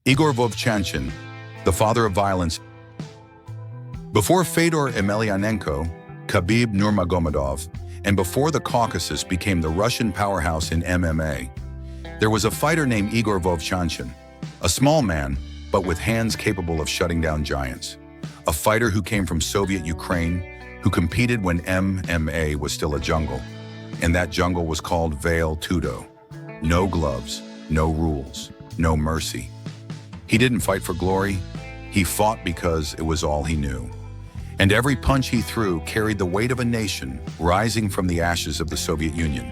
Igor Vovchanchyn, the father of violence. Before Fedor Emelianenko, Khabib Nurmagomedov, and before the Caucasus became the Russian powerhouse in MMA, there was a fighter named Igor Vovchanchyn, a small man, but with hands capable of shutting down giants. A fighter who came from Soviet Ukraine, who competed when MMA was still a jungle, and that jungle was called Vale Tudo. No gloves, no rules, no mercy. He didn't fight for glory, he fought because it was all he knew. And every punch he threw carried the weight of a nation rising from the ashes of the Soviet Union.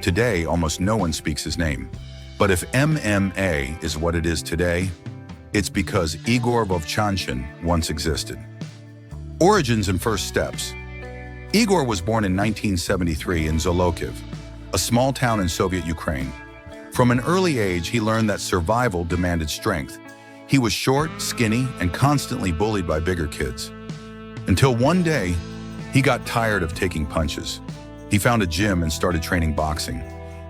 Today, almost no one speaks his name. But if MMA is what it is today, it's because Igor Vovchanchyn once existed. Origins and first steps. Igor was born in 1973 in Zolokiv, a small town in Soviet Ukraine. From an early age, he learned that survival demanded strength. He was short, skinny, and constantly bullied by bigger kids. Until one day, he got tired of taking punches. He found a gym and started training boxing.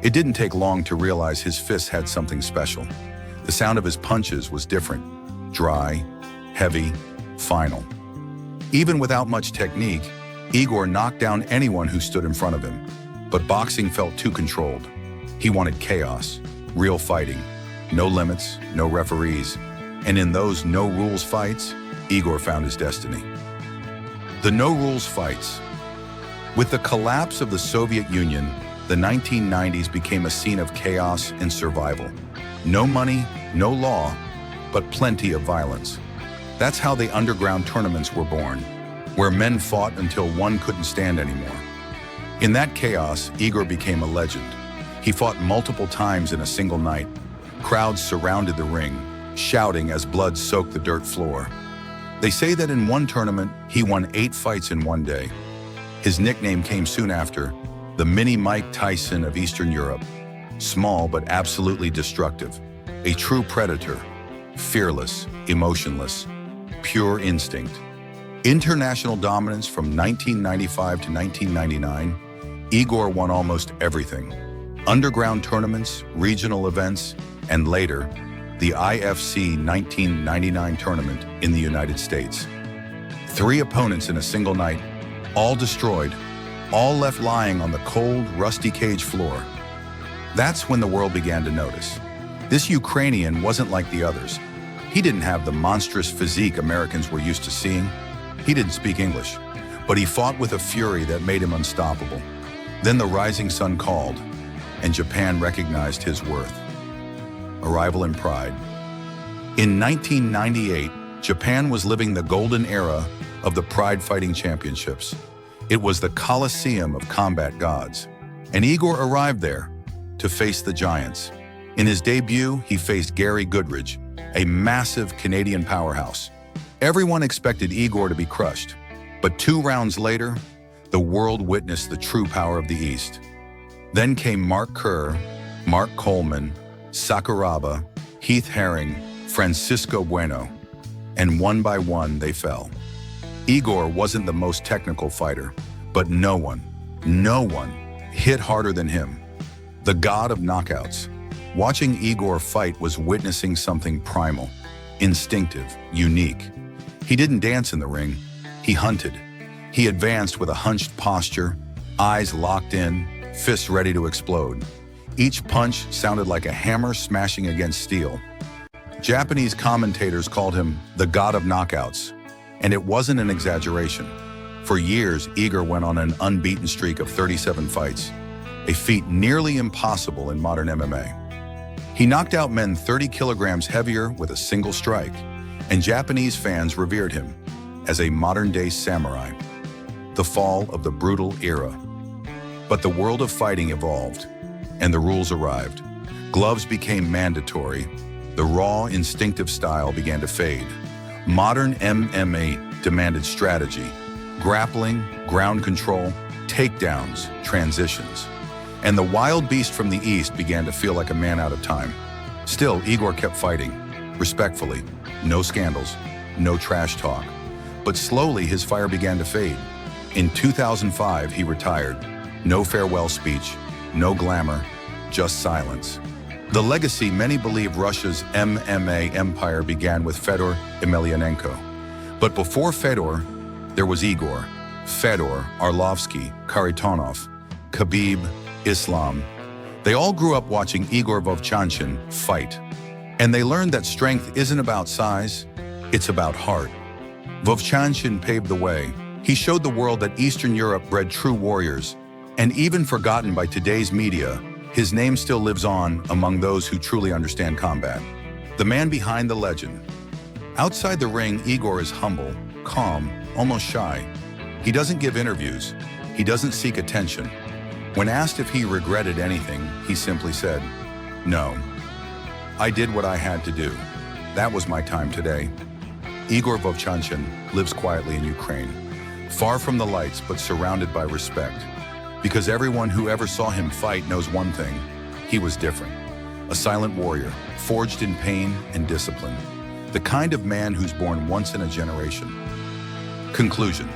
It didn't take long to realize his fists had something special. The sound of his punches was different, dry, heavy, final. Even without much technique, Igor knocked down anyone who stood in front of him. But boxing felt too controlled. He wanted chaos, real fighting, no limits, no referees. And in those no-rules fights, Igor found his destiny. The no-rules fights. With the collapse of the Soviet Union, the 1990s became a scene of chaos and survival. No money, no law, but plenty of violence. That's how the underground tournaments were born, where men fought until one couldn't stand anymore. In that chaos, Igor became a legend. He fought multiple times in a single night. Crowds surrounded the ring, shouting as blood soaked the dirt floor. They say that in one tournament, he won 8 fights in one day. His nickname came soon after, the Mini Mike Tyson of Eastern Europe. Small but absolutely destructive. A true predator. Fearless, emotionless, pure instinct. International dominance from 1995 to 1999, Igor won almost everything. Underground tournaments, regional events, and later, the IFC 1999 tournament in the United States. 3 opponents in a single night, all destroyed, all left lying on the cold, rusty cage floor. That's when the world began to notice. This Ukrainian wasn't like the others. He didn't have the monstrous physique Americans were used to seeing. He didn't speak English, but he fought with a fury that made him unstoppable. Then the rising sun called, and Japan recognized his worth. Arrival and pride. In 1998, Japan was living the golden era of the Pride Fighting Championships. It was the Colosseum of combat gods, and Igor arrived there to face the giants. In his debut, he faced Gary Goodridge, a massive Canadian powerhouse. Everyone expected Igor to be crushed, but 2 rounds later, the world witnessed the true power of the East. Then came Mark Kerr, Mark Coleman, Sakuraba, Heath Herring, Francisco Bueno, and one by one they fell. Igor wasn't the most technical fighter, but no one hit harder than him. The god of knockouts. Watching Igor fight was witnessing something primal, instinctive, unique. He didn't dance in the ring, he hunted. He advanced with a hunched posture, eyes locked in, fists ready to explode. Each punch sounded like a hammer smashing against steel. Japanese commentators called him the god of knockouts, and it wasn't an exaggeration. For years, Igor went on an unbeaten streak of 37 fights, a feat nearly impossible in modern MMA. He knocked out men 30 kilograms heavier with a single strike, and Japanese fans revered him as a modern-day samurai. The fall of the brutal era. But the world of fighting evolved, and the rules arrived. Gloves became mandatory. The raw, instinctive style began to fade. Modern MMA demanded strategy, grappling, ground control, takedowns, transitions. And the wild beast from the East began to feel like a man out of time. Still, Igor kept fighting, respectfully, no scandals, no trash talk. But slowly, his fire began to fade. In 2005, he retired. No farewell speech, no glamour, just silence. The legacy many believe Russia's MMA empire began with Fedor Emelianenko. But before Fedor, there was Igor, Fedor, Arlovsky, Kharitonov, Khabib, Islam. They all grew up watching Igor Vovchanchyn fight. And they learned that strength isn't about size, it's about heart. Vovchanchyn paved the way. He showed the world that Eastern Europe bred true warriors. And even forgotten by today's media, his name still lives on among those who truly understand combat. The man behind the legend. Outside the ring, Igor is humble, calm, almost shy. He doesn't give interviews. He doesn't seek attention. When asked if he regretted anything, he simply said, "No. I did what I had to do. That was my time today." Igor Vovchanchyn lives quietly in Ukraine, far from the lights but surrounded by respect. Because everyone who ever saw him fight knows one thing: he was different. A silent warrior, forged in pain and discipline. The kind of man who's born once in a generation. Conclusion.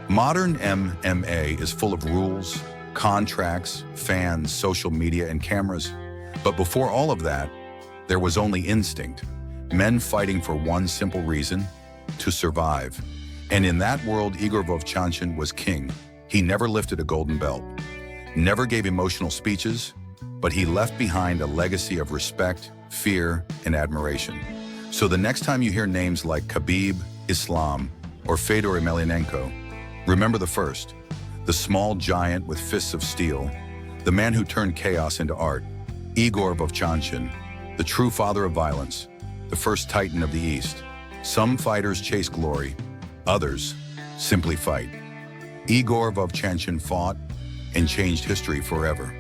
Modern MMA is full of rules, contracts, fans, social media, and cameras. But before all of that, there was only instinct. Men fighting for one simple reason: to survive. And in that world, Igor Vovchanchyn was king. He never lifted a golden belt, never gave emotional speeches, but he left behind a legacy of respect, fear, and admiration. So the next time you hear names like Khabib, Islam, or Fedor Emelianenko, remember the first, the small giant with fists of steel, the man who turned chaos into art, Igor Vovchanchyn, the true father of violence, the first titan of the East. Some fighters chase glory, others simply fight. Igor Vovchanchyn fought and changed history forever.